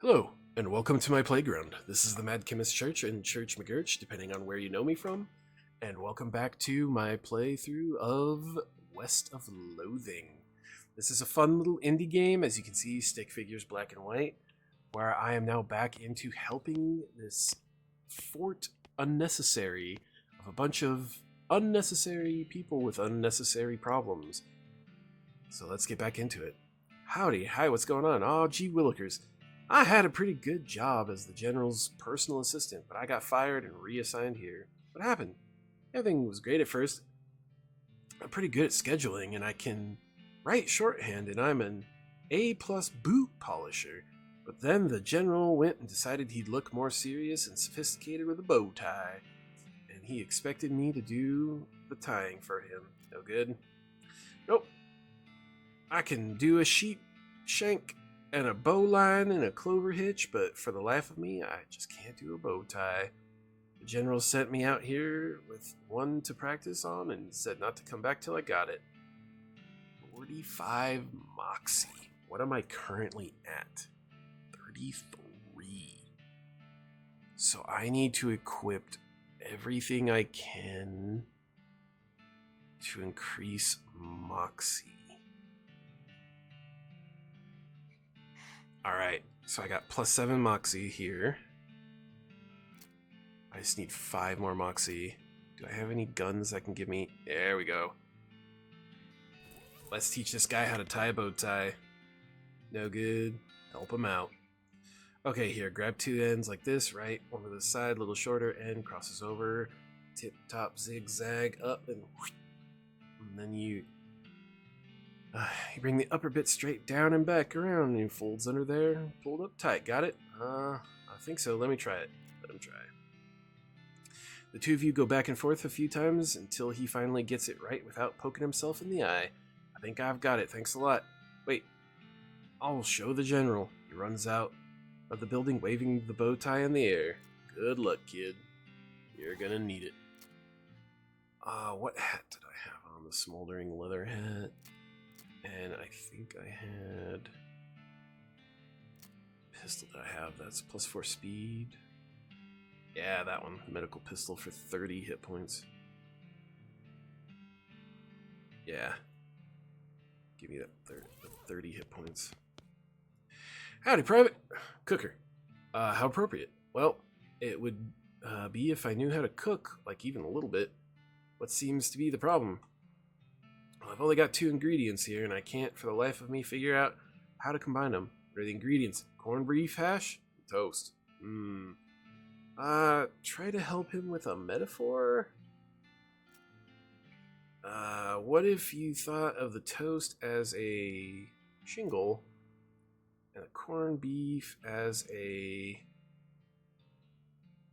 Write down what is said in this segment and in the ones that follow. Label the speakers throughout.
Speaker 1: Hello, and welcome to my playground. This is the Mad Chemist Church in Church McGurch, depending on where you know me from. And welcome back to my playthrough of West of Loathing. This is a fun little indie game, as you can see, stick figures black and white, where I am now back into helping this fort unnecessary of a bunch of unnecessary people with unnecessary problems. So let's get back into it. Howdy, hi, what's going on? Oh, gee willikers. I had a pretty good job as the general's personal assistant, but I got fired and reassigned here. What happened? Everything was great at first. I'm pretty good at scheduling, and I can write shorthand, and I'm an A+ boot polisher. But then the general went and decided he'd look more serious and sophisticated with a bow tie, and he expected me to do the tying for him. No good. Nope. I can do a sheep shank and a bow line and a clover hitch, but for the life of me, I just can't do a bow tie. The general sent me out here with one to practice on and said not to come back till I got it. 45 Moxie. What am I currently at? 33. So I need to equip everything I can to increase Moxie. Alright, so I got +7 Moxie here. I just need 5 more Moxie. Do I have any guns that can give me... There we go. Let's teach this guy how to tie a bow tie. No good. Help him out. Okay, here, grab 2 ends like this, right? One to the side, a little shorter, end crosses over. Tip, top, zigzag, up, and then you bring the upper bit straight down and back around, and folds under there, pulled up tight. Got it? I think so. Let me try it. Let him try. The two of you go back and forth a few times until he finally gets it right without poking himself in the eye. I think I've got it. Thanks a lot. Wait. I'll show the general. He runs out of the building waving the bow tie in the air. Good luck, kid. You're gonna need it. What hat did I have on? The smoldering leather hat. And I think I had pistol that I have. That's +4 speed. Yeah, that one. Medical pistol for 30 hit points. Yeah. Give me that 30 hit points. Howdy, Private. Cooker. How appropriate. Well, it would be if I knew how to cook, like even a little bit. What seems to be the problem? I've only got 2 ingredients here, and I can't for the life of me figure out how to combine them. What are the ingredients? Corned beef hash? Toast. Try to help him with a metaphor? What if you thought of the toast as a shingle, and the corned beef as a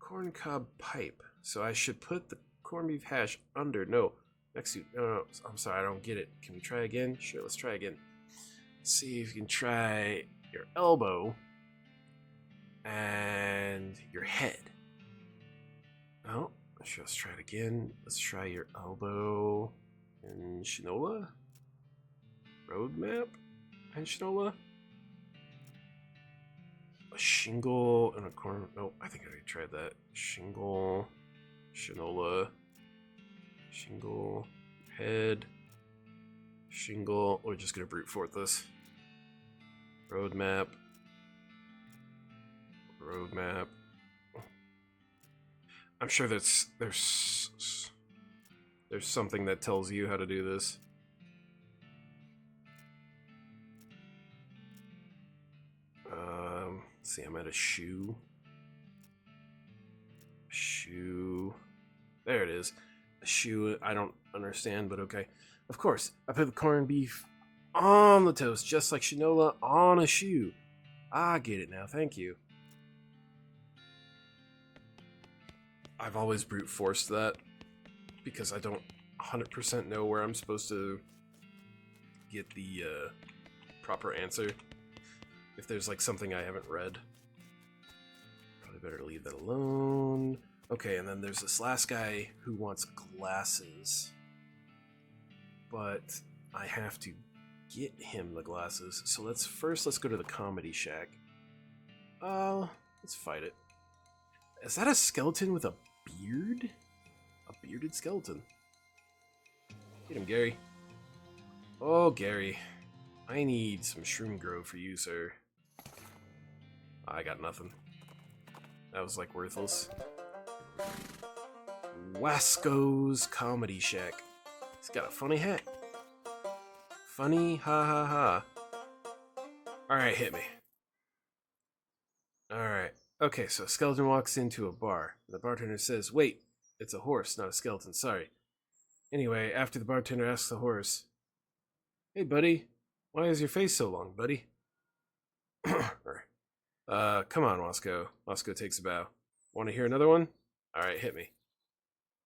Speaker 1: corncob pipe? So I should put the corned beef hash under. No. Next to, no, I'm sorry, I don't get it. Can we try again? Sure, let's try again. Let's see if you can try your elbow and your head. Oh, sure, let's try it again. Let's try your elbow and Shinola. Roadmap and Shinola. A shingle and a corner. No, I think I already tried that. Shingle, Shinola. Shingle, head, shingle. We're just gonna brute force this. Roadmap. I'm sure there's something that tells you how to do this. Let's see, I'm at a shoe. There it is. A shoe, I don't understand, but okay. Of course, I put the corned beef on the toast, just like Shinola on a shoe. I get it now, thank you. I've always brute forced that, because I don't 100% know where I'm supposed to get the proper answer. If there's like something I haven't read. Probably better leave that alone. Okay, and then there's this last guy who wants glasses. But I have to get him the glasses. So let's go to the comedy shack. Let's fight it. Is that a skeleton with a beard? A bearded skeleton. Get him, Gary. Oh, Gary. I need some shroom grow for you, sir. I got nothing. That was like worthless. Wasco's Comedy Shack. He's got a funny hat. Funny, ha ha ha. Alright, hit me. Alright. Okay, so a skeleton walks into a bar. The bartender says, "Wait, it's a horse, not a skeleton, sorry." Anyway, after the bartender asks the horse, "Hey, buddy, why is your face so long, buddy?" Come on, Wasco. Wasco takes a bow. Want to hear another one? Alright, hit me.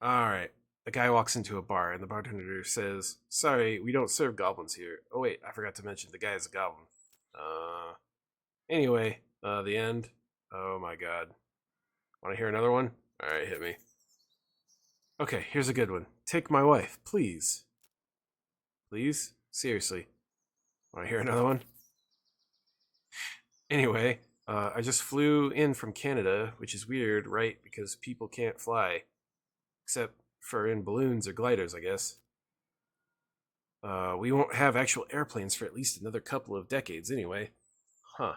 Speaker 1: Alright. The guy walks into a bar, and the bartender says, "Sorry, we don't serve goblins here." Oh wait, I forgot to mention the guy is a goblin. Anyway, the end. Oh my god. Want to hear another one? Alright, hit me. Okay, here's a good one. "Take my wife, please." Please? Seriously. Want to hear another one? Anyway, I just flew in from Canada, which is weird, right? Because people can't fly. Except for in balloons or gliders, I guess. We won't have actual airplanes for at least another couple of decades anyway. Huh.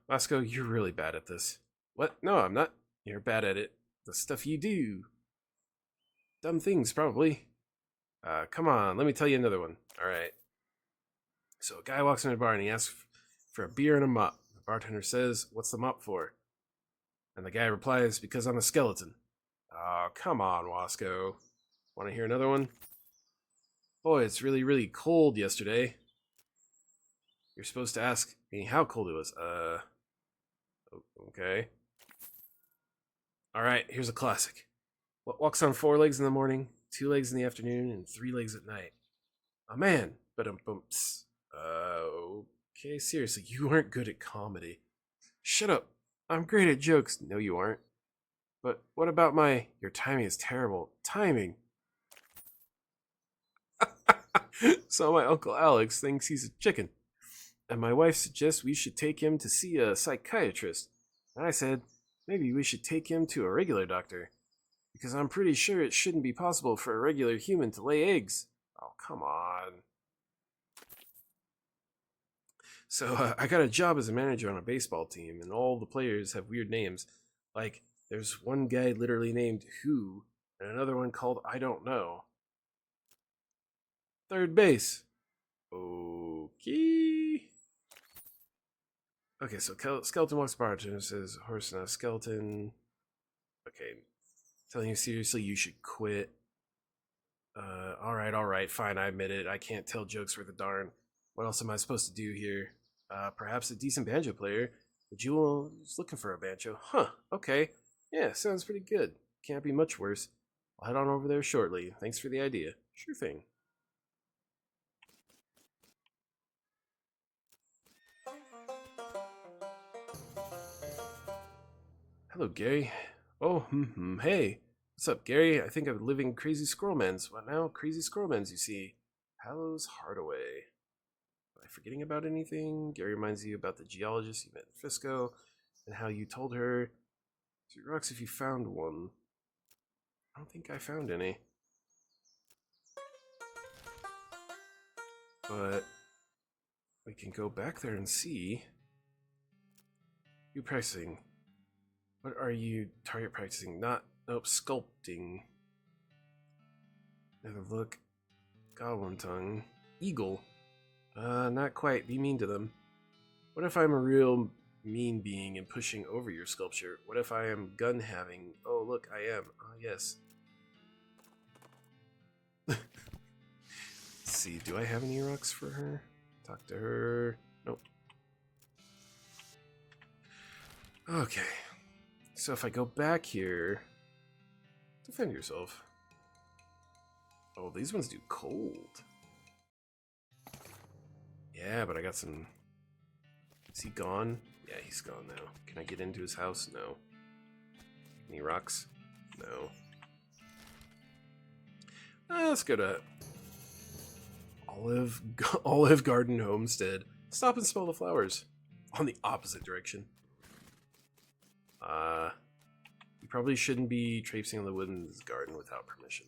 Speaker 1: Vasco, you're really bad at this. What? No, I'm not. You're bad at it. The stuff you do. Dumb things, probably. Come on, let me tell you another one. Alright. So a guy walks into a bar and he asks for a beer and a mop. The bartender says, "What's the mop for?" And the guy replies, "Because I'm a skeleton." Oh, come on, Wasco. Want to hear another one? "Boy, it's really, really cold yesterday." You're supposed to ask me how cold it was. Okay. Alright, here's a classic. What walks on 4 legs in the morning, 2 legs in the afternoon, and 3 legs at night? A man. Ba-dum-bumps. Okay, seriously, you aren't good at comedy. Shut up. I'm great at jokes. No, you aren't. But what about your timing is terrible. Timing. So my Uncle Alex thinks he's a chicken. And my wife suggests we should take him to see a psychiatrist. And I said, maybe we should take him to a regular doctor. Because I'm pretty sure it shouldn't be possible for a regular human to lay eggs. Oh, come on. So I got a job as a manager on a baseball team, and all the players have weird names. Like, there's one guy literally named Who, and another one called I Don't Know. Third base. Okay. Okay, so skeleton walks by and says, "Horse, not a skeleton." Okay, telling you seriously, you should quit. Alright, fine, I admit it. I can't tell jokes worth a darn. What else am I supposed to do here? Perhaps a decent banjo player. The jewel is looking for a banjo. Huh, okay. Yeah, sounds pretty good. Can't be much worse. I'll head on over there shortly. Thanks for the idea. Sure thing. Hello, Gary. Oh, hey. What's up, Gary? I think I'm living Crazy Squirrelman's. What now? Crazy Squirrelman's, you see. Hallows Hardaway. Am I forgetting about anything? Gary reminds you about the geologist you met in Frisco and how you told her 3 rocks if you found one. I don't think I found any. But we can go back there and see. You practicing. What are you target practicing? Nope, sculpting. Another look. Goblin tongue. Eagle. Not quite. Be mean to them. What if I'm a real mean being and pushing over your sculpture? What if I am gun having? Oh, look, I am. Yes. Let's see, do I have any rocks for her? Talk to her. Nope. Okay. So if I go back here, defend yourself. Oh, these ones do cold. Yeah, but I got some... Is he gone? Yeah, he's gone now. Can I get into his house? No. Any rocks? No. Let's go to Olive Garden Homestead. Stop and smell the flowers. on the opposite direction. You probably shouldn't be traipsing on the woodman's garden without permission.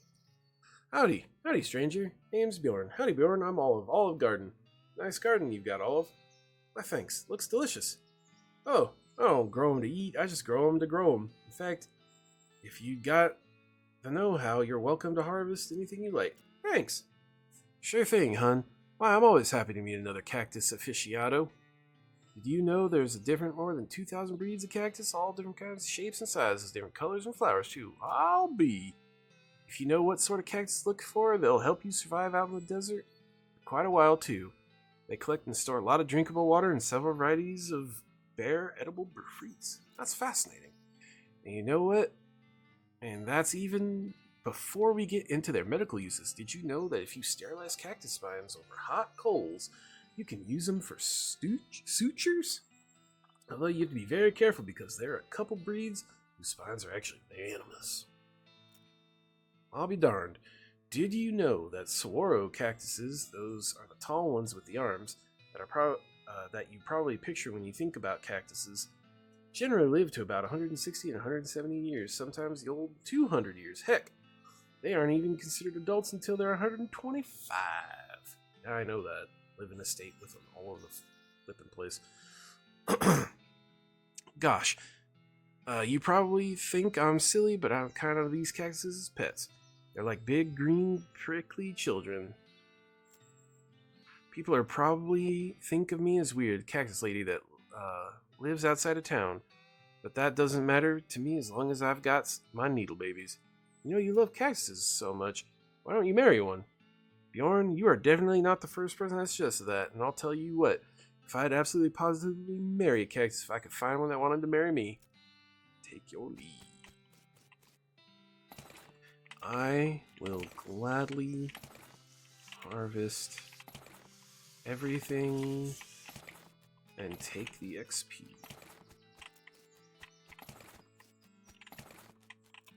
Speaker 1: Howdy, stranger. Name's Bjorn. Howdy, Bjorn. I'm Olive. Olive Garden. Nice garden you've got, Olive. Why, thanks. Looks delicious. Oh, I don't grow 'em to eat. I just grow 'em to grow 'em. In fact, if you got the know-how, you're welcome to harvest anything you like. Thanks. Sure thing, hun. Why, I'm always happy to meet another cactus aficionado. Did you know there's more than 2,000 breeds of cactus, all different kinds of shapes and sizes, different colors and flowers too? I'll be. If you know what sort of cactus to look for, they'll help you survive out in the desert for quite a while too. They collect and store a lot of drinkable water and several varieties of bare edible fruits. That's fascinating. And you know what? And that's even before we get into their medical uses. Did you know that if you sterilize cactus spines over hot coals, you can use them for sutures? Although you have to be very careful because there are a couple breeds whose spines are actually venomous. I'll be darned. Did you know that saguaro cactuses, those are the tall ones with the arms, that you probably picture when you think about cactuses, generally live to about 160 and 170 years, sometimes the old 200 years. Heck, they aren't even considered adults until they're 125. Yeah, I know that. Live in a state with them all over the flipping place. Gosh, you probably think I'm silly, but I'm kind of these cactuses as pets. They're like big, green, prickly children. People are probably think of me as weird cactus lady that lives outside of town, but that doesn't matter to me as long as I've got my needle babies. You know you love cactuses so much. Why don't you marry one? Bjorn, you are definitely not the first person that suggested that, and I'll tell you what, if I'd absolutely positively marry a cactus if I could find one that wanted to marry me, take your leave. I will gladly harvest everything and take the XP.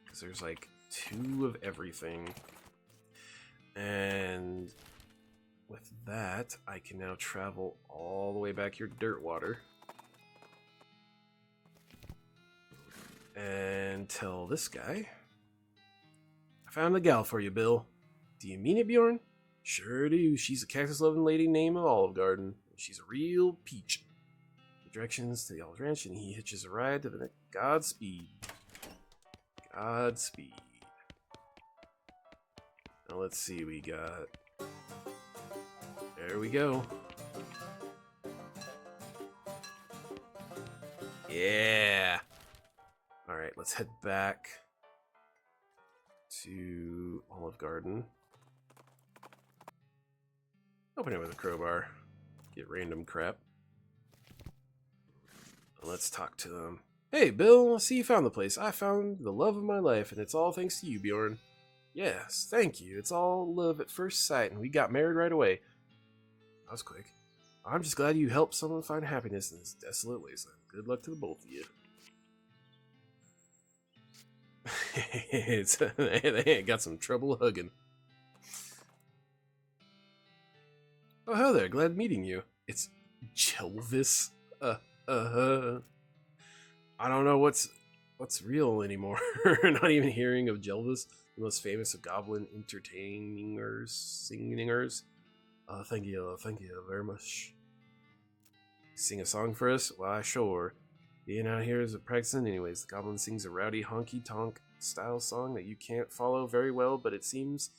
Speaker 1: Because there's like 2 of everything. And with that, I can now travel all the way back here to Dirtwater and tell this guy, I found a gal for you, Bill. Do you mean it, Bjorn? Sure do. She's a cactus-loving lady named Olive Garden. She's a real peach. The directions to the Olive Ranch, and he hitches a ride to the next. Godspeed. Godspeed. Now let's see, we got... There we go. Yeah! Alright, let's head back to Olive Garden. Open it with a crowbar. Get random crap. Let's talk to them. Hey, Bill, I see you found the place. I found the love of my life, and it's all thanks to you, Bjorn. Yes, thank you. It's all love at first sight, and we got married right away. That was quick. I'm just glad you helped someone find happiness in this desolate wasteland. Good luck to the both of you. They got some trouble hugging. Oh, hello there. Glad meeting you. It's Jelvis. I don't know what's real anymore. Not even hearing of Jelvis, the most famous of goblin singers. Thank you very much. Sing a song for us? Why, sure. Being out here is a practicing anyways. The goblin sings a rowdy honky-tonk style song that you can't follow very well, but it seems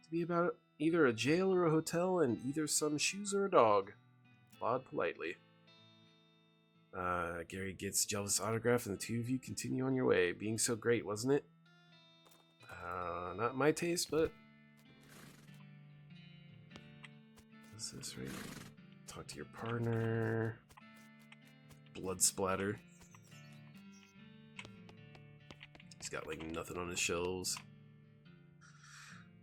Speaker 1: to be about either a jail or a hotel and either some shoes or a dog. Applaud politely. Gary gets Jelvis' autograph and the 2 of you continue on your way. Being so great, wasn't it? Not my taste, but... What's this right? Talk to your partner. Blood splatter. He's got like nothing on his shelves.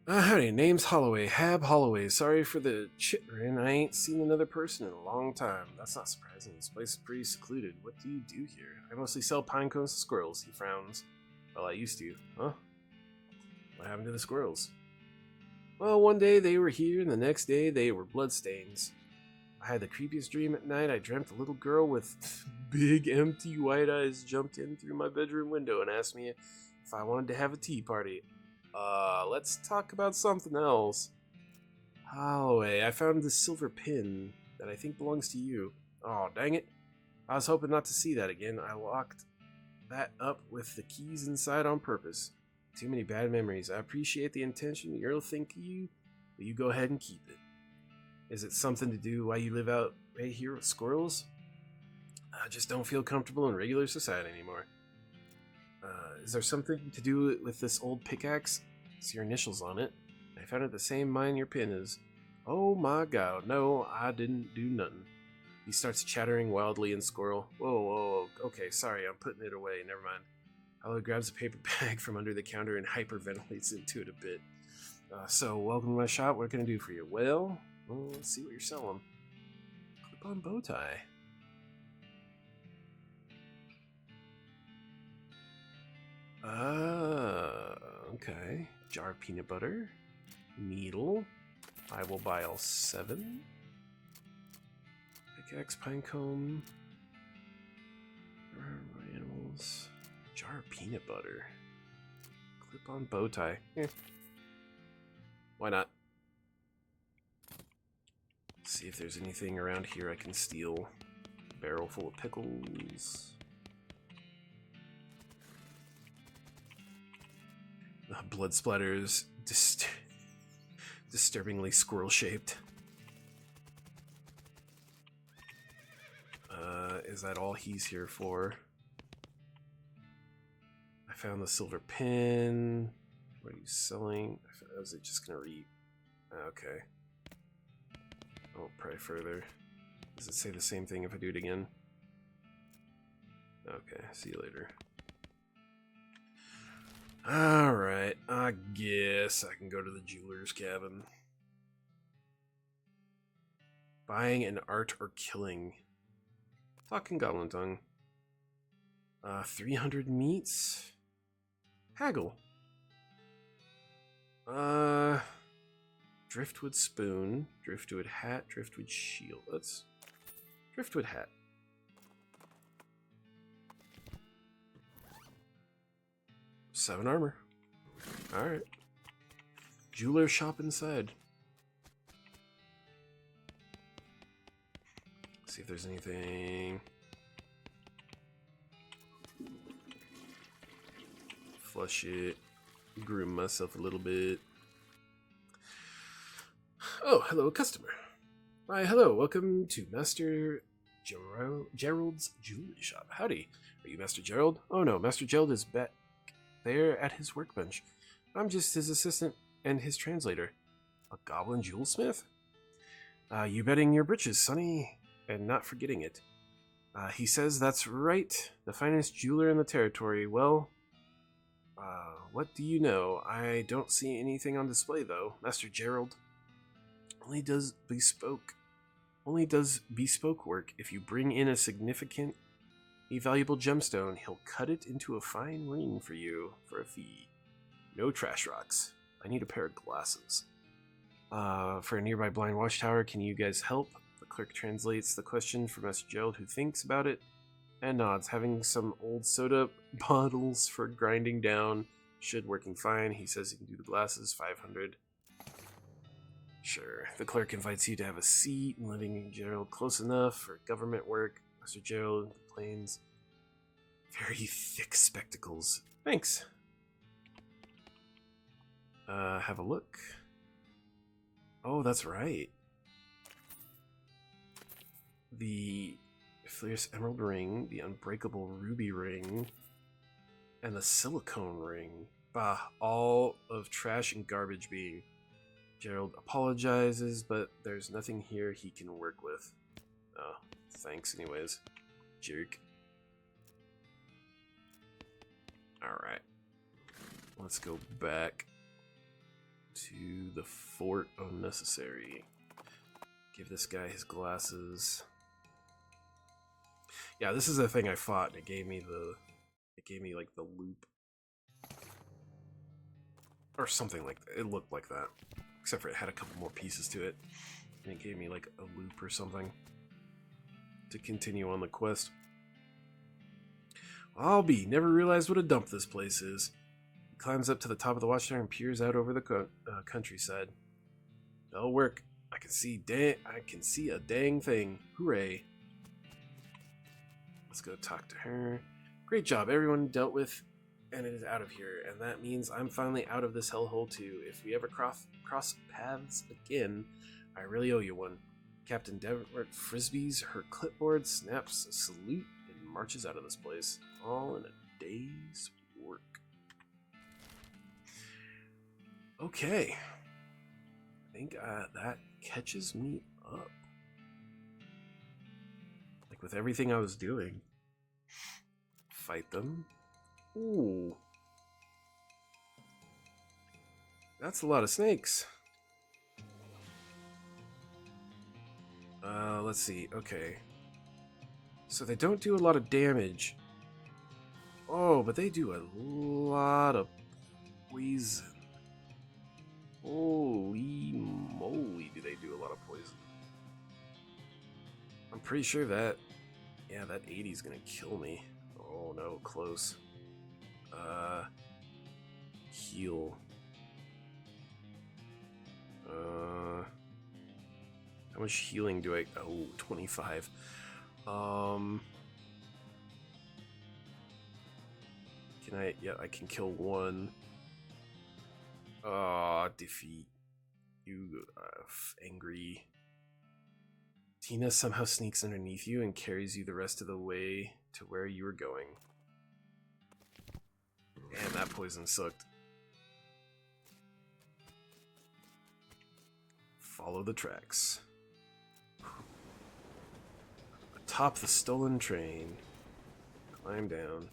Speaker 1: Howdy, name's Holloway. Hab Holloway. Sorry for the chitrin. I ain't seen another person in a long time. That's not surprising. This place is pretty secluded. What do you do here? I mostly sell pine cones to squirrels. He frowns. Well, I used to. Huh? What happened to the squirrels? Well, one day they were here, and the next day they were bloodstains. I I had the creepiest dream at night. I dreamt a little girl with big empty white eyes jumped in through my bedroom window and asked me if I wanted to have a tea party. Let's talk about something else. Holloway, I found this silver pin that I think belongs to you. Oh, dang it. I was hoping not to see that again. I locked that up with the keys inside on purpose. Too many bad memories. I appreciate the intention. You'll think you, but you go ahead and keep it. Is it something to do why you live out right here with squirrels? I just don't feel comfortable in regular society anymore. Is there something to do with this old pickaxe? It's your initials on it. I found it the same mine your pin is. Oh my god, no, I didn't do nothing. He starts chattering wildly in squirrel. Whoa, okay, sorry, I'm putting it away, never mind. Hollow grabs a paper bag from under the counter and hyperventilates into it a bit. So, welcome to my shop, what can I do for you? Well, let's see what you're selling. Clip-on bow tie. Okay. Jar of peanut butter. Needle. I will buy all 7. Pickaxe, pine cone. Animals. Jar of peanut butter. Clip-on bow tie. Why not? See if there's anything around here I can steal. Barrel full of pickles. Blood splatters. Disturbingly squirrel-shaped. Is that all he's here for? I found the silver pin. What are you selling? Is it just gonna read? Okay. I won't pry further. Does it say the same thing if I do it again? Okay, see you later. Alright, I guess I can go to the jeweler's cabin. Buying an art or killing. Talking goblin tongue. 300 meats. Haggle. Driftwood spoon. Driftwood hat. Driftwood shield. Let's... Driftwood hat. Seven armor. Alright. Jeweler shop inside. See if there's anything. Flush it. Groom myself a little bit. Oh, hello, customer. Why, hello. Welcome to Master Gerald's jewelry shop. Howdy. Are you Master Gerald? Oh no, Master Gerald is back there at his workbench. I'm just his assistant and his translator. A goblin jewelsmith? You betting your britches, sonny, and not forgetting it. He says that's right. The finest jeweler in the territory. Well, what do you know? I don't see anything on display, though. Master Gerald only does bespoke work. If you bring in a significant, valuable gemstone, he'll cut it into a fine ring for you for a fee. No trash rocks. I need a pair of glasses. For a nearby blind watchtower, can you guys help? The clerk translates the question for Master Gerald, who thinks about it and nods. Having some old soda bottles for grinding down should working fine. He says he can do the glasses, 500. Sure. The clerk invites you to have a seat and living Gerald close enough for government work. Master Gerald complains. Very thick spectacles. Thanks. Have a look. Oh, that's right. The fierce emerald ring, the unbreakable ruby ring, and the silicone ring. Bah, all of trash and garbage being. Gerald apologizes, but there's nothing here he can work with. Oh, thanks anyways. Jerk. Alright. Let's go back to the fort unnecessary. Give this guy his glasses. Yeah, this is the thing I fought, and it gave me like the loop. Or something like that. It looked like that. Except for it had a couple more pieces to it. And it gave me like a loop or something to continue on the quest. I'll be. Never realized what a dump this place is. He climbs up to the top of the watchtower and peers out over the countryside. That'll work. I can see a dang thing. Hooray. Let's go talk to her. Great job. Everyone dealt with and it is out of here. And that means I'm finally out of this hellhole too. If we ever cross paths again, I really owe you one. Captain Devert frisbees her clipboard, snaps a salute, and marches out of this place. All in a day's work. Okay. I think that catches me up. Like with everything I was doing. Fight them. Ooh. That's a lot of snakes. Let's see. Okay. So they don't do a lot of damage. Oh, but they do a lot of poison. Holy moly, do they do a lot of poison. I'm pretty sure that... Yeah, that 80 is gonna kill me. Oh no, close. Heal. How much healing do I... Oh, 25. Can I... Yeah, I can kill one. Defeat. You, angry. Tina somehow sneaks underneath you and carries you the rest of the way to where you were going. And that poison sucked. Follow the tracks. Atop the stolen train. Climb down.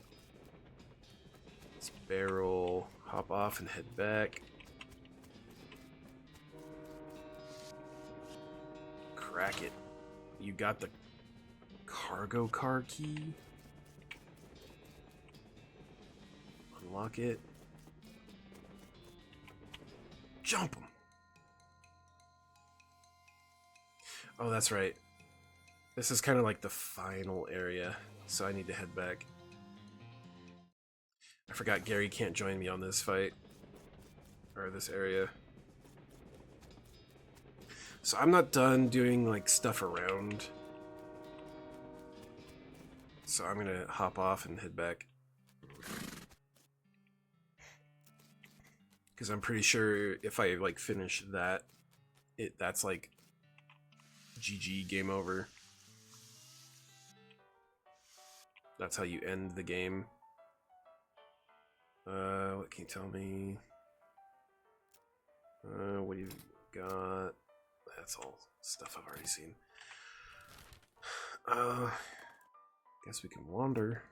Speaker 1: Let's barrel, hop off and head back. Crack it. You got the cargo car key? Unlock it. Jump him! Oh, that's right. This is kind of like the final area, so I need to head back. I forgot Gary can't join me on this fight. Or this area. So I'm not done doing like stuff around. So I'm gonna hop off and head back. Because I'm pretty sure if I like finish that, that's like GG, game over. That's how you end the game. What can you tell me? What do you got? That's all stuff I've already seen. Guess we can wander.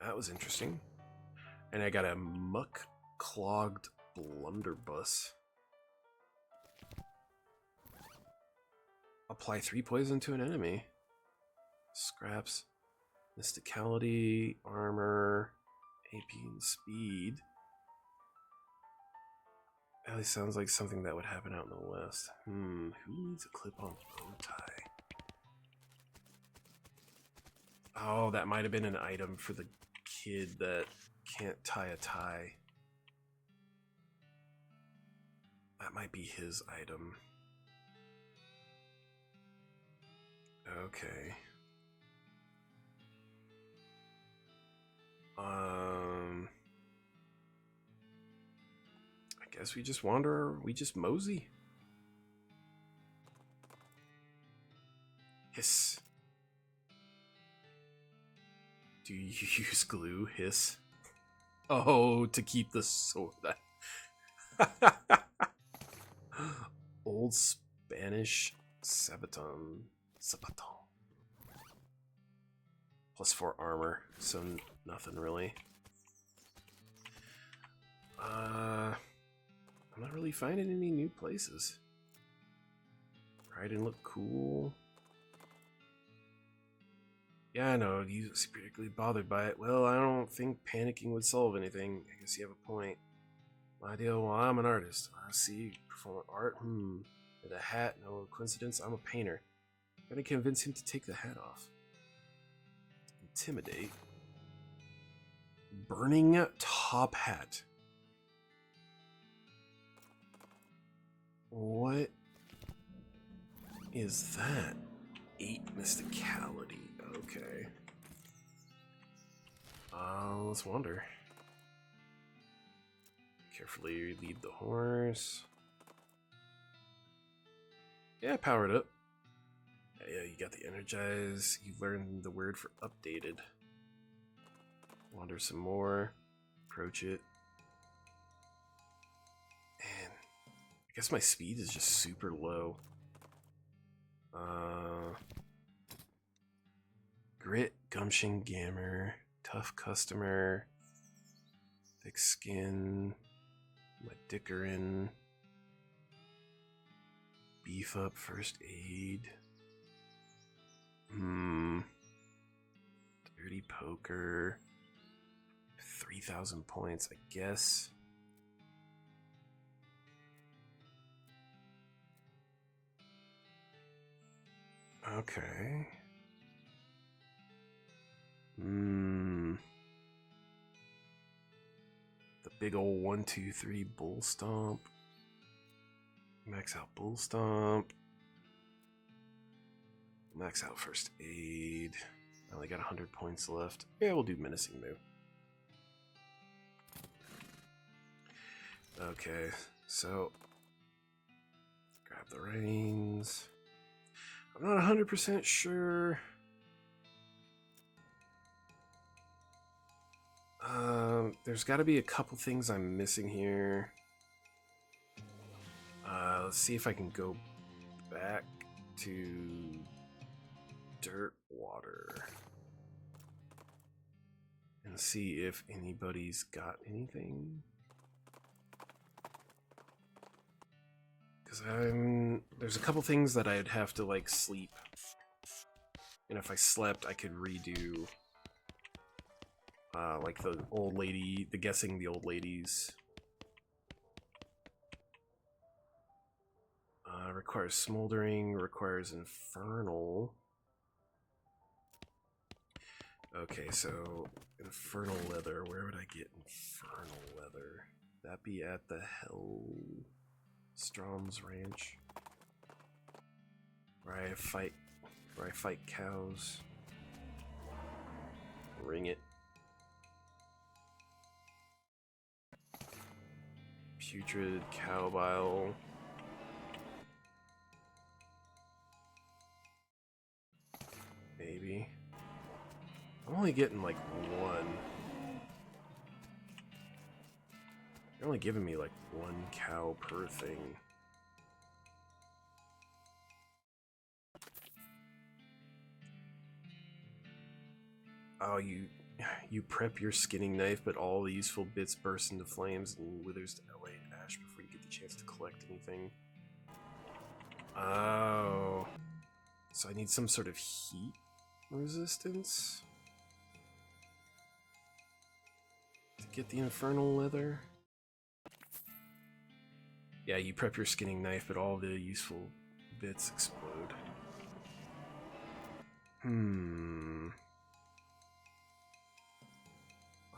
Speaker 1: That was interesting. And I got a muck-clogged blunderbuss. Apply 3 poison to an enemy. Scraps. Mysticality, armor, AP and speed. That really sounds like something that would happen out in the West. Who needs a clip-on bow tie? Oh, that might have been an item for the kid that can't tie a tie. That might be his item. Okay. I guess we just wander, we just mosey. Hiss. Do you use glue? Hiss. Oh, to keep the sword. Old Spanish sabaton. Plus 4 armor, so nothing really. I'm not really finding any new places. Ride and look cool. Yeah, I know, you seem particularly bothered by it. Well, I don't think panicking would solve anything. I guess you have a point. Ideal, well, I'm an artist. I see perform art. And a hat, no coincidence. I'm a painter. Gotta convince him to take the hat off. Intimidate. Burning top hat. What is that? 8 mysticality. Okay. Let's wander. Carefully lead the horse. Yeah, power it up. Yeah, you got the energize. You learned the word for updated. Wander some more. Approach it. Man, I guess my speed is just super low. Grit, gumption, gammer, tough customer, thick skin, my dickerin, beef up, first aid, dirty poker, 3,000 points, I guess. Okay. The big ol' 1, 2, 3 bull stomp. Max out bull stomp. Max out first aid. I only got 100 points left. Yeah, we'll do menacing moo. Okay, so grab the reins. I'm not 100% sure. There's got to be a couple things I'm missing here. Let's see if I can go back to dirt water and see if anybody's got anything. Because there's a couple things that I'd have to like sleep, and if I slept, I could redo. Like the old lady, guessing the old ladies. Requires smoldering, requires infernal. Okay, so infernal leather. Where would I get infernal leather? That be at the Strom's Ranch, where I fight cows. Ring it. Putrid cow bile. Maybe. I'm only getting like one. They're only giving me like 1 cow per thing. Oh, you prep your skinning knife, but all the useful bits burst into flames and withers to white ash before you get the chance to collect anything. Oh. So I need some sort of heat resistance to get the infernal leather. Yeah, you prep your skinning knife, but all the useful bits explode. I'm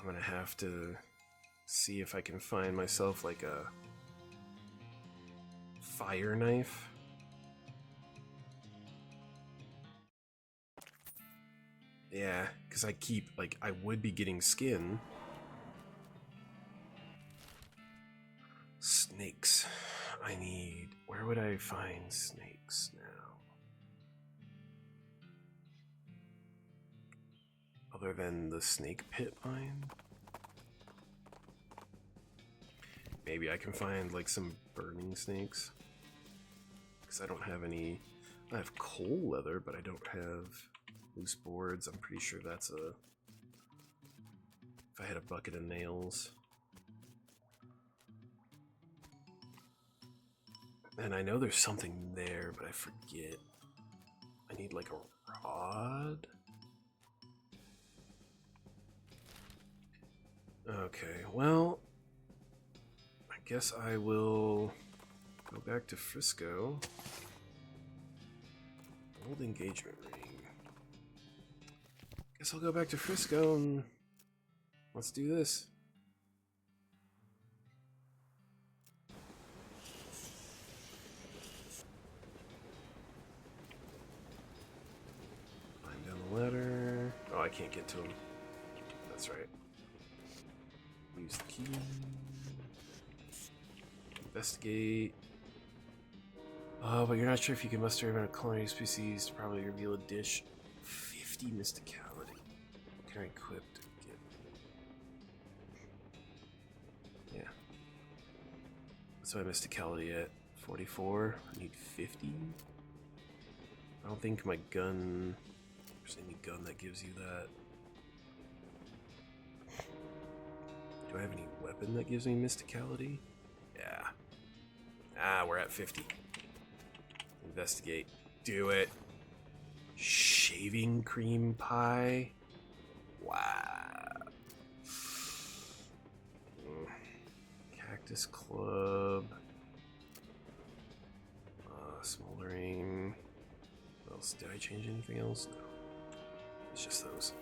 Speaker 1: gonna have to see if I can find myself like a fire knife. Yeah, because I keep, like, I would be getting skin. Snakes. Where would I find snakes now? Other than the snake pit mine? Maybe I can find, like, some burning snakes. Because I don't have any... I have coal leather, but I don't have loose boards. I'm pretty sure that's a... If I had a bucket of nails... And I know there's something there, but I forget. I need like a rod? Okay, well... I guess I will go back to Frisco. Old engagement ring. Guess I'll go back to Frisco and let's do this. Climb down the ladder. Oh, I can't get to him. That's right. Use the key. Investigate. Oh, but you're not sure if you can muster even a culinary species to probably reveal a dish. 50 mysticality. Can I equip to get? Yeah. What's my mysticality at? 44? I need 50? I don't think my gun... There's any gun that gives you that. Do I have any weapon that gives me mysticality? Yeah. Ah, we're at 50. Investigate. Do it. Shaving cream pie? Wow. Cactus club. Smoldering. What else? Did I change anything else? No. It's just those.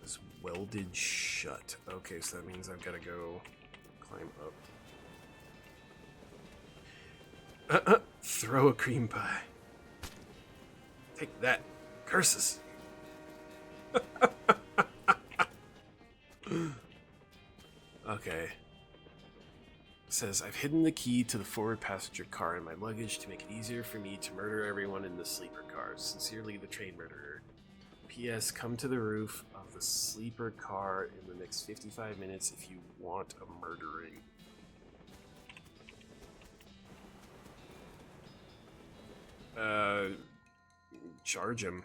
Speaker 1: It's welded shut. Okay, so that means I've got to go climb up. Throw a cream pie. Take that. Curses. Okay. It says, I've hidden the key to the forward passenger car in my luggage to make it easier for me to murder everyone in the sleeper cars. Sincerely, the train murderer. P.S. Come to the roof of the sleeper car in the next 55 minutes if you want a murdering. Charge him.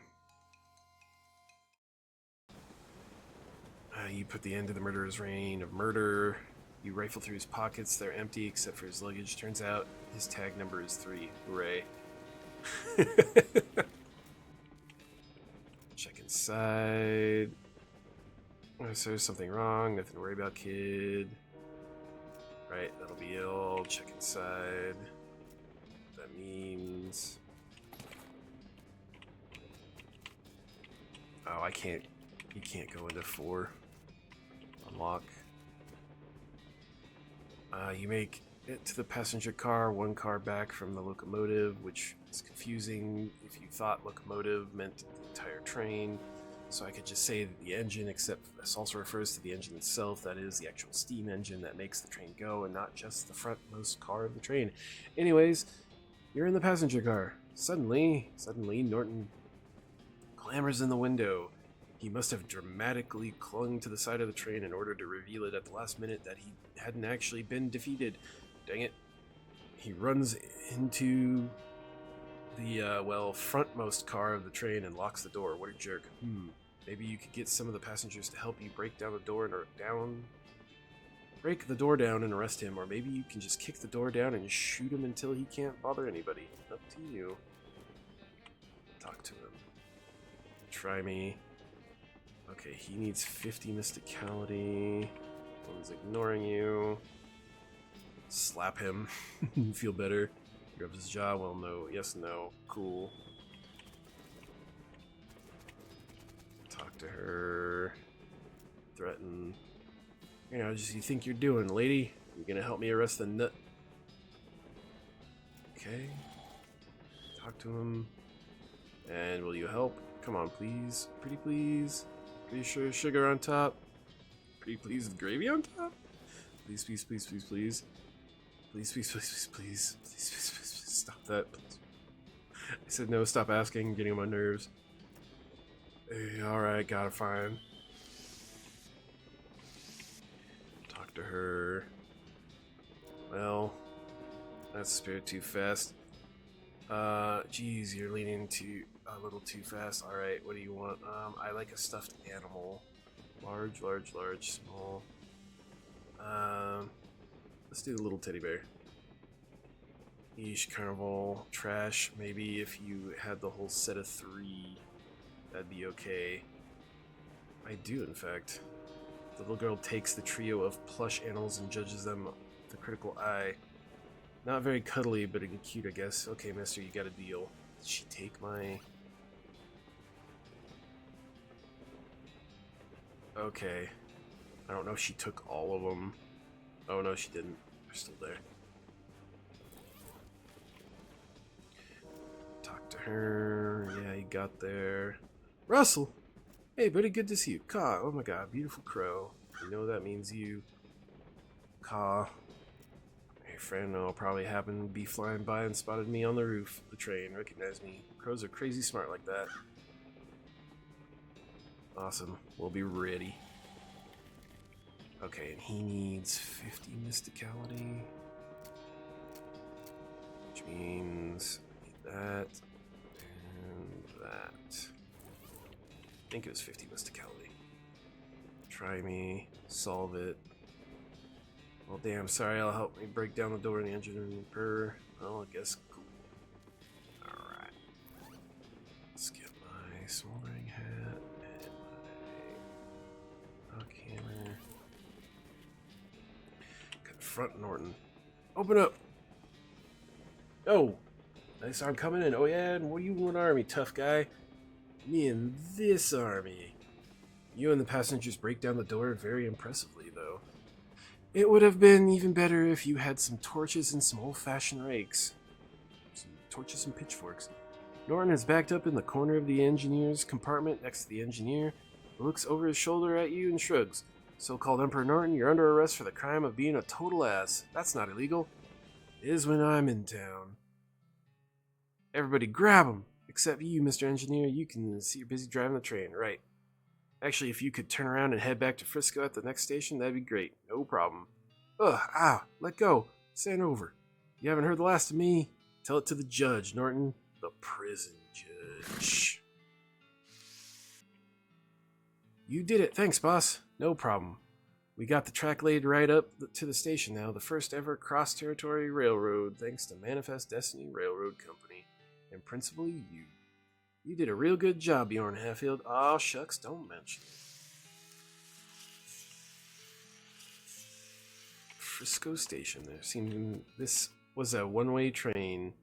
Speaker 1: You put the end to the murderer's reign of murder. You rifle through his pockets. They're empty except for his luggage. Turns out his tag number is 3. Hooray. Check inside. Oh, so there's something wrong. Nothing to worry about, kid. Right, that'll be ill. Check inside. What that means. Oh, I can't. You can't go into 4. Unlock. You make it to the passenger car, 1 car back from the locomotive, which is confusing if you thought locomotive meant the entire train. So I could just say that the engine, except this also refers to the engine itself, that is the actual steam engine that makes the train go, and not just the frontmost car of the train. Anyways, you're in the passenger car. Suddenly, Norton clambers in the window. He must have dramatically clung to the side of the train in order to reveal it at the last minute that he hadn't actually been defeated. Dang it. He runs into the, frontmost car of the train and locks the door. What a jerk. Maybe you could get some of the passengers to help you break down the door and break the door down and arrest him, or maybe you can just kick the door down and shoot him until he can't bother anybody. Up to you. Talk to him. Try me. Okay, he needs 50 mysticality. One's ignoring you. Slap him. Feel better. Grab his jaw. Well, no. Yes, no. Cool. Talk to her. Threaten. You know, just you think you're doing, lady? You gonna help me arrest the nut? Okay. Talk to him. And will you help? Come on, please. Pretty please. Pretty sure sugar on top. Pretty please with gravy on top? Please, please, please, please, please. Please, please, please, please, please. Please, please, please, please. Stop that. Please. I said no, stop asking, getting on my nerves. Hey, alright, got it, fine. Talk to her. Well, that's spirit too fast. Geez, you're leaning too a little too fast. Alright, what do you want? I like a stuffed animal. Large, large, large, small. Let's do the little teddy bear. Yeesh, carnival, trash. Maybe if you had the whole set of 3, that'd be okay. I do, in fact. The little girl takes the trio of plush animals and judges them with a critical eye. Not very cuddly, but cute, I guess. Okay, mister, you got a deal. Did she take my... Okay. I don't know if she took all of them. Oh, no, she didn't. They're still there. Talk to her. Yeah, you got there. Russell! Hey, buddy, good to see you. Caw, oh my god, beautiful crow. You know that means you. Caw. Hey, friend, I'll probably happen to be flying by and spotted me on the roof of the train. Recognized me. Crows are crazy smart like that. Awesome. We'll be ready. Okay, and he needs 50 mysticality. Which means that and that. I think it was 50 mysticality. Try me, solve it. Well, damn, sorry, I'll help me break down the door in the engine room repair. Well, I guess cool. Alright. Let's get my smoldering hat and my hammer. Confront Norton. Open up! Oh! Nice arm coming in. Oh yeah, and what are you in an army, tough guy? Me and this army. You and the passengers break down the door very impressively, though. It would have been even better if you had some torches and some old-fashioned rakes. Some torches and pitchforks. Norton is backed up in the corner of the engineer's compartment next to the engineer, who looks over his shoulder at you and shrugs. So-called Emperor Norton, you're under arrest for the crime of being a total ass. That's not illegal. It is when I'm in town. Everybody grab him! Except you, Mr. Engineer. You can see you're busy driving the train. Right. Actually, if you could turn around and head back to Frisco at the next station, that'd be great. No problem. Ugh, let go. Stand over. You haven't heard the last of me? Tell it to the judge, Norton. The prison judge. You did it. Thanks, boss. No problem. We got the track laid right up to the station now. The first ever cross-territory railroad, thanks to Manifest Destiny Railroad Company. And principally you. You did a real good job, Bjorn Hatfield. Aw, shucks, don't mention it. Frisco Station. There seemed this was a one-way train,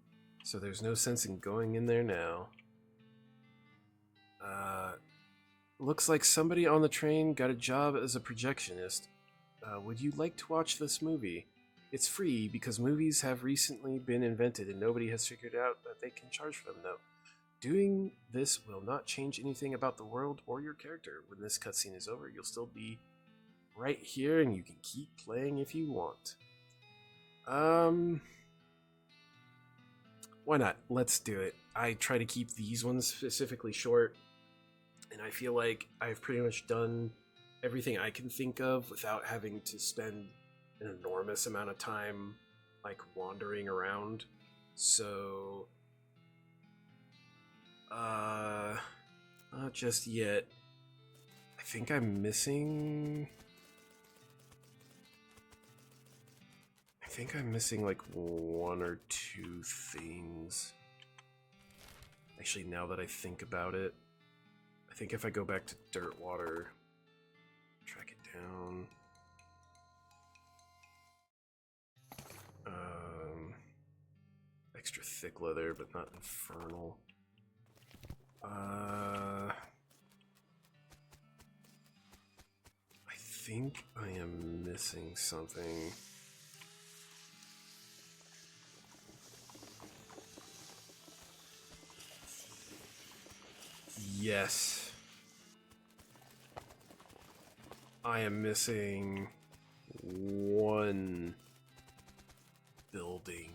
Speaker 1: so there's no sense in going in there now. Looks like somebody on the train got a job as a projectionist. Would you like to watch this movie? It's free because movies have recently been invented and nobody has figured out that they can charge for them though. Doing this will not change anything about the world or your character. When this cutscene is over, you'll still be right here and you can keep playing if you want. Why not? Let's do it. I try to keep these ones specifically short, and I feel like I've pretty much done everything I can think of without having to spend an enormous amount of time like wandering around. So not just yet. I think I'm missing like one or two things. Actually, now that I think about it, I think if I go back to Dirtwater, track it down. Extra thick leather, but not infernal. I think I am missing something. Yes. I am missing one building.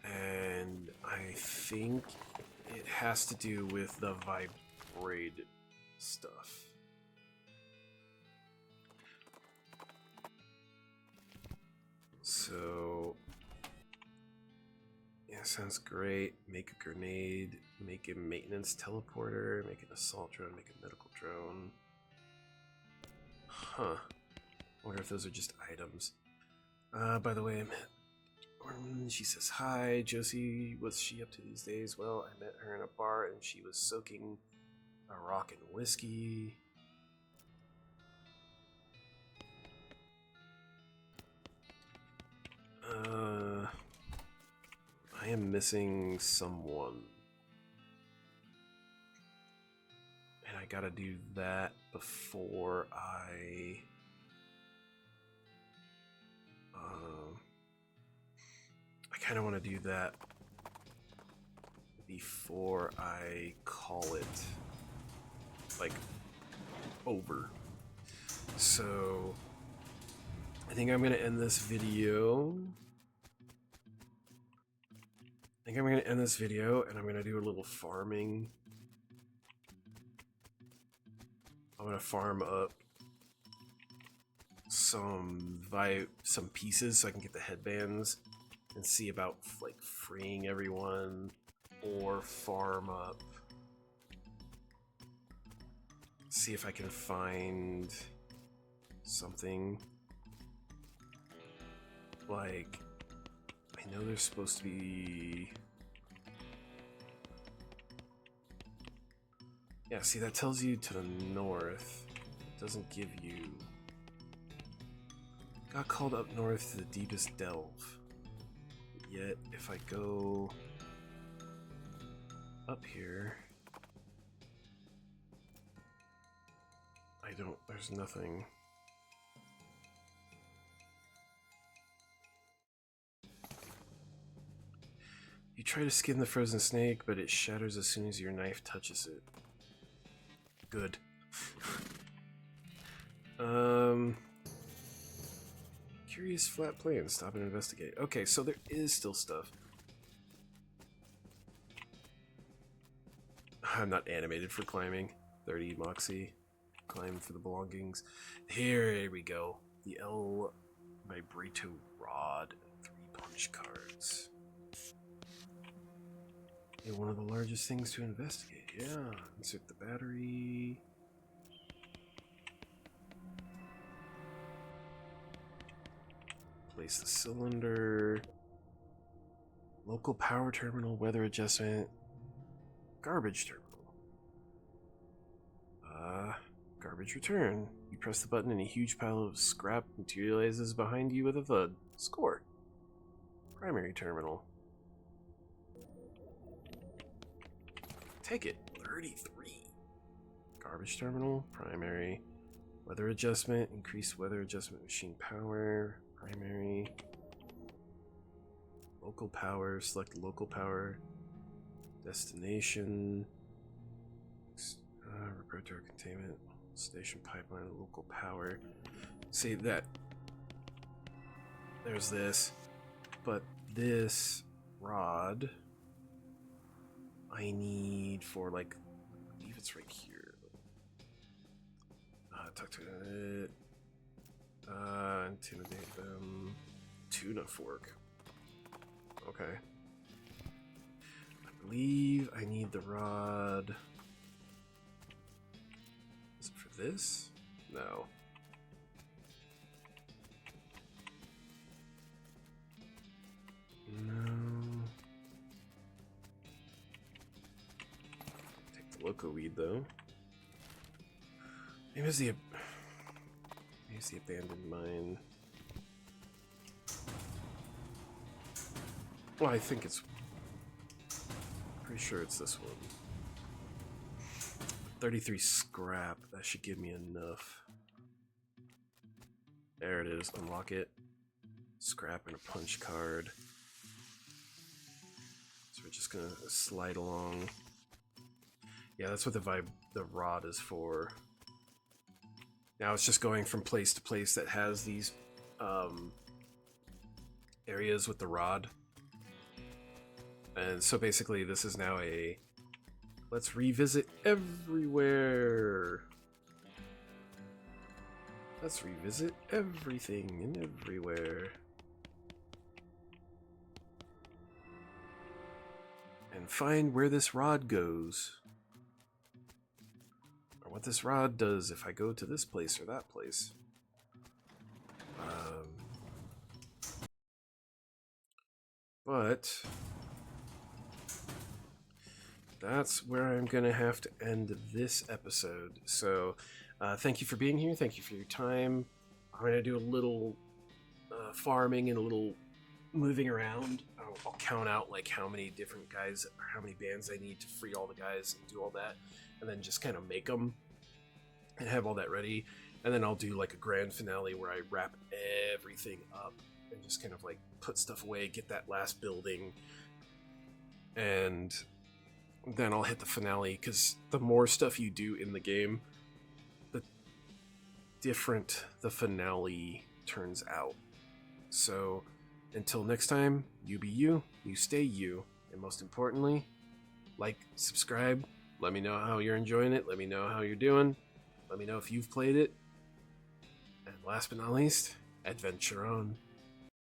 Speaker 1: And I think it has to do with the vibrate stuff. So, yeah, sounds great. Make a grenade, make a maintenance teleporter, make an assault drone, make a medical drone. Huh. Wonder if those are just items. By the way, I met Orman. She says hi. Josie, what's she up to these days? Well, I met her in a bar and she was soaking a rock in whiskey. missing someone. And I gotta do that before I... I kind of want to do that before I call it, like, over. So, I think I'm going to end this video. And I'm going to do a little farming. I'm going to farm up some pieces so I can get the headbands and see about like freeing everyone, or farm up, see if I can find something like, I know there's supposed to be, yeah, see, that tells you to the north. It doesn't give you, got called up north to the deepest delve. Yet, if I go up here, there's nothing. You try to skin the frozen snake, but it shatters as soon as your knife touches it. Good. Curious flat plane. Stop and investigate. Okay, so there is still stuff. I'm not animated for climbing. 30 Moxie. Climb for the belongings. Here we go. The El Vibrato Rod and 3 punch cards. Yeah, one of the largest things to investigate. Yeah. Insert the battery. Place the cylinder. Local power terminal, weather adjustment. Garbage terminal. Garbage return. You press the button and a huge pile of scrap materializes behind you with a thud. Score. Primary terminal. Take it. 33. Garbage terminal. Primary. Weather adjustment. Increase weather adjustment machine power. Primary. Local power. Select local power. Destination. Repair containment. Station pipeline. Local power. See that. There's this. But this rod I need for, like, I believe it's right here. Talk to it. Intimidate them. Tuna fork. Okay. I believe I need the rod. Is it for this? No. No. Take the loco weed though. Maybe it's the abandoned mine. Well, I think it's pretty sure it's this one. 33 scrap. That should give me enough. There it is. Unlock it. Scrap and a punch card. So we're just gonna slide along. Yeah, that's what the rod is for. Now it's just going from place to place that has these areas with the rod. And so basically this is now a let's revisit everywhere. Let's revisit everything and everywhere. And find where this rod goes. Or what this rod does if I go to this place or that place. But that's where I'm going to have to end this episode. So thank you for being here. Thank you for your time. I'm going to do a little farming and a little moving around. I'll count out like how many different guys or how many bands I need to free all the guys and do all that, and then just kind of make them and have all that ready. And then I'll do like a grand finale where I wrap everything up and just kind of like put stuff away, get that last building, and then I'll hit the finale, because the more stuff you do in the game, the different the finale turns out. So until next time, you be you, you stay you, and most importantly, like, subscribe, let me know how you're enjoying it, let me know how you're doing, let me know if you've played it, and last but not least, adventure on.